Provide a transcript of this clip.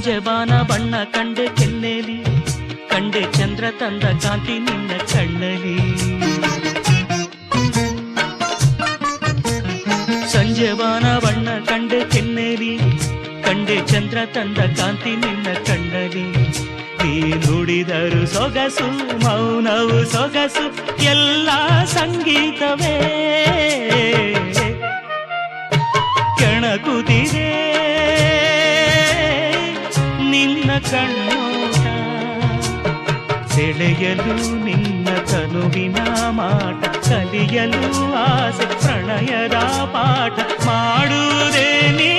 ಜಬಾನ ಬಣ್ಣ ಕಂಡೆ ಕೆನ್ನೆಲಿ, ಕಂಡೆ ಚಂದ್ರ ತಂದ ಕಾಂತಿ ನಿನ್ನ ಕಣ್ಣಲಿ. ಸಂಜೆವಾನ ಬಣ್ಣ ಕಂಡೆ ಕೆನ್ನೆಲಿ, ಕಂಡೆ ಚಂದ್ರ ತಂದ ಕಾಂತಿ ನಿನ್ನ ಕಣ್ಣಲಿ. ನೀ ನುಡಿದರು ಸೊಗಸು, ಮೌನವು ಸೊಗಸು, ಎಲ್ಲ ಸಂಗೀತವೇ ಕೆಣಕುತ್ತಿದೆ ನಿನ್ನ ಕಣ್ಣೋಟ. ಸೆಳೆಯಲು ನಿನ್ನ ತನುವಿನ ಮಾಟ, ಕಲಿಯಲು ಆಸೆ ಪ್ರಣಯದ ಪಾಠ ಮಾಡುವುದೇ ನೀ